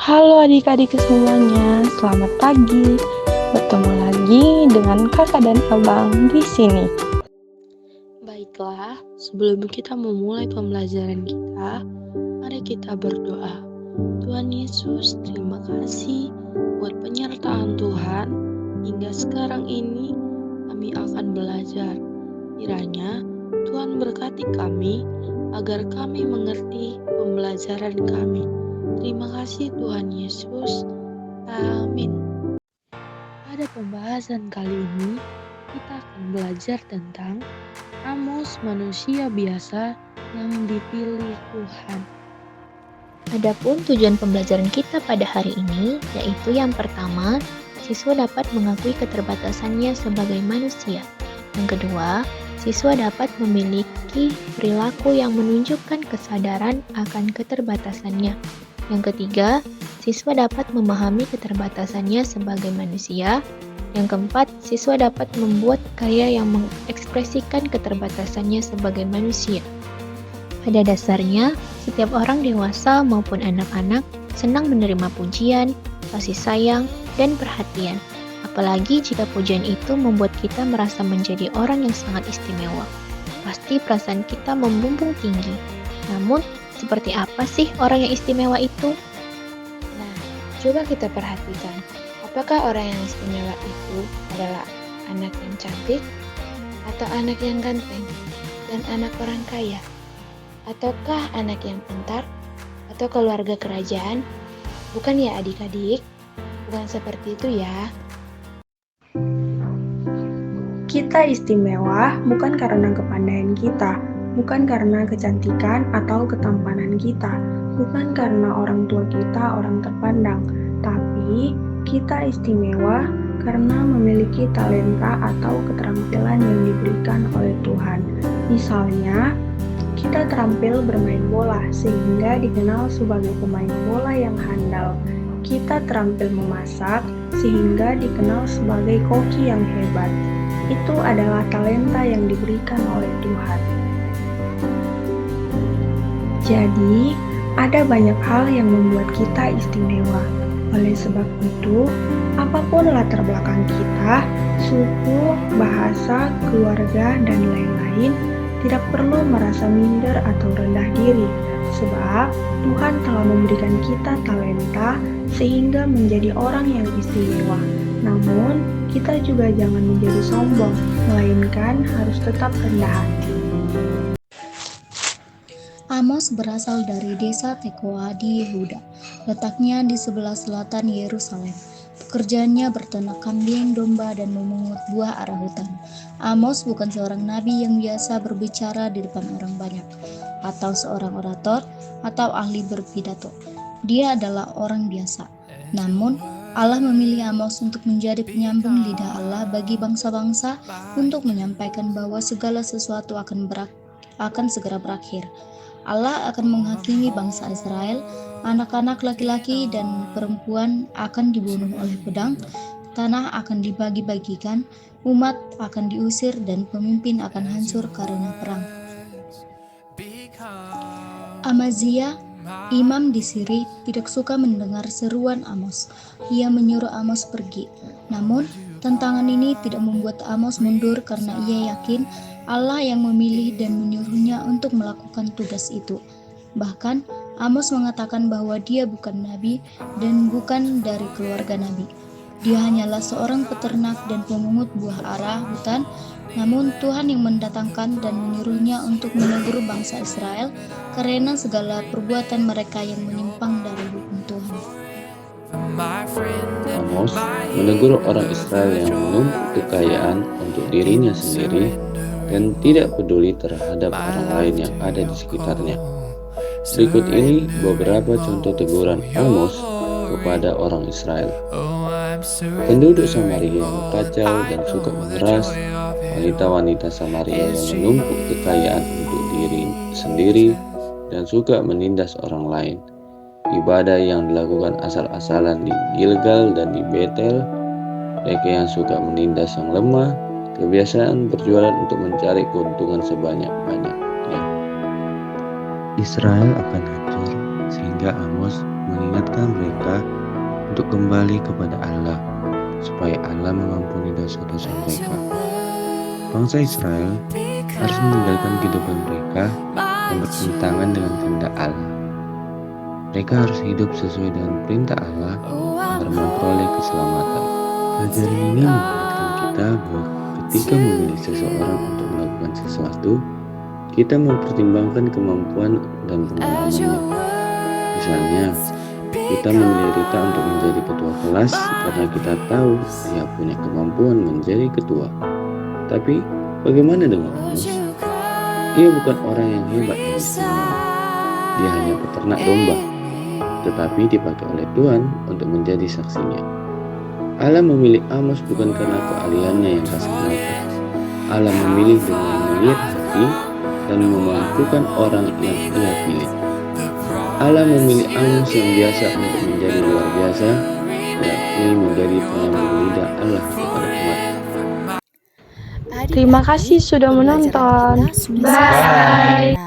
Halo adik-adik semuanya, selamat pagi. Bertemu lagi dengan kakak dan abang di sini. Baiklah, sebelum kita memulai pembelajaran kita, mari kita berdoa. Tuhan Yesus, terima kasih buat penyertaan Tuhan. Hingga sekarang ini kami akan belajar. Kiranya Tuhan berkati kami agar kami mengerti pembelajaran kami. Terima kasih Tuhan Yesus. Amin. Pada pembahasan kali ini, kita akan belajar tentang Amos, manusia biasa yang dipilih Tuhan. Adapun tujuan pembelajaran kita pada hari ini, yaitu yang pertama, siswa dapat mengakui keterbatasannya sebagai manusia. Yang kedua, siswa dapat memiliki perilaku yang menunjukkan kesadaran akan keterbatasannya. Yang ketiga, siswa dapat memahami keterbatasannya sebagai manusia. Yang keempat, siswa dapat membuat karya yang mengekspresikan keterbatasannya sebagai manusia. Pada dasarnya, setiap orang dewasa maupun anak-anak senang menerima pujian, kasih sayang, dan perhatian. Apalagi jika pujian itu membuat kita merasa menjadi orang yang sangat istimewa. Pasti perasaan kita membumbung tinggi. Namun, seperti apa sih orang yang istimewa itu? Nah, coba kita perhatikan. Apakah orang yang istimewa itu adalah anak yang cantik, atau anak yang ganteng, dan anak orang kaya? Ataukah anak yang pintar, atau keluarga kerajaan? Bukan ya adik-adik? Bukan seperti itu ya. Kita istimewa bukan karena kepandaian kita, bukan karena kecantikan atau ketampanan kita, bukan karena orang tua kita orang terpandang, tapi kita istimewa karena memiliki talenta atau keterampilan yang diberikan oleh Tuhan. Misalnya, kita terampil bermain bola sehingga dikenal sebagai pemain bola yang handal. Kita terampil memasak sehingga dikenal sebagai koki yang hebat. Itu adalah talenta yang diberikan oleh Tuhan. Jadi, ada banyak hal yang membuat kita istimewa. Oleh sebab itu, apapun latar belakang kita, suku, bahasa, keluarga, dan lain-lain, tidak perlu merasa minder atau rendah diri, sebab Tuhan telah memberikan kita talenta sehingga menjadi orang yang istimewa. Namun, kita juga jangan menjadi sombong, melainkan harus tetap rendah hati. Amos berasal dari desa Tekoa di Yehuda, letaknya di sebelah selatan Yerusalem. Pekerjaannya berternak kambing, domba, dan memungut buah arah hutan. Amos bukan seorang nabi yang biasa berbicara di depan orang banyak, atau seorang orator, atau ahli berpidato. Dia adalah orang biasa. Namun, Allah memilih Amos untuk menjadi penyambung lidah Allah bagi bangsa-bangsa untuk menyampaikan bahwa segala sesuatu akan segera berakhir. Allah akan menghakimi bangsa Israel, anak-anak laki-laki dan perempuan akan dibunuh oleh pedang, tanah akan dibagi-bagikan, umat akan diusir dan pemimpin akan hancur karena perang. Amazia, imam di Siri, tidak suka mendengar seruan Amos. Ia menyuruh Amos pergi. Namun, tantangan ini tidak membuat Amos mundur karena ia yakin Allah yang memilih dan menyuruhnya untuk melakukan tugas itu. Bahkan, Amos mengatakan bahwa dia bukan nabi dan bukan dari keluarga nabi. Dia hanyalah seorang peternak dan pemungut buah arah hutan, namun Tuhan yang mendatangkan dan menyuruhnya untuk menegur bangsa Israel karena segala perbuatan mereka yang menyimpang dari hukum Tuhan. Amos menegur orang Israel yang menumpuk kekayaan untuk dirinya sendiri dan tidak peduli terhadap orang lain yang ada di sekitarnya. Berikut ini beberapa contoh teguran Amos kepada orang Israel. Penduduk Samaria yang kacau dan suka mengeras, wanita-wanita Samaria yang menumpuk kekayaan untuk diri sendiri dan suka menindas orang lain. Ibadah yang dilakukan asal-asalan di Gilgal dan di Betel, mereka yang suka menindas yang lemah, kebiasaan berjualan untuk mencari keuntungan sebanyak-banyaknya. Israel akan hancur sehingga Amos mengingatkan mereka untuk kembali kepada Allah, supaya Allah mengampuni dosa-dosa mereka. Bangsa Israel harus meninggalkan kehidupan mereka yang bertentangan dengan kehendak Allah. Mereka harus hidup sesuai dengan perintah Allah agar memperoleh keselamatan. Pelajaran ini mengingatkan kita bahwa ketika memilih seseorang untuk melakukan sesuatu, kita mempertimbangkan kemampuan dan pengalamannya. Misalnya, kita memilih Rita untuk menjadi ketua kelas karena kita tahu dia punya kemampuan menjadi ketua. Tapi, bagaimana dengan Amos? Dia bukan orang yang hebat dan istimewa. Dia hanya peternak domba, tetapi dipakai oleh Tuhan untuk menjadi saksinya. Allah memilih Amos bukan karena keahliannya yang kasat mata. Allah memilih dengan melihat hati dan memampukan orang yang Ia pilih. Allah memilih Amos yang biasa untuk menjadi luar biasa, yakni menjadi penyambung lidah Allah kepada umat. Terima kasih sudah menonton. Bye.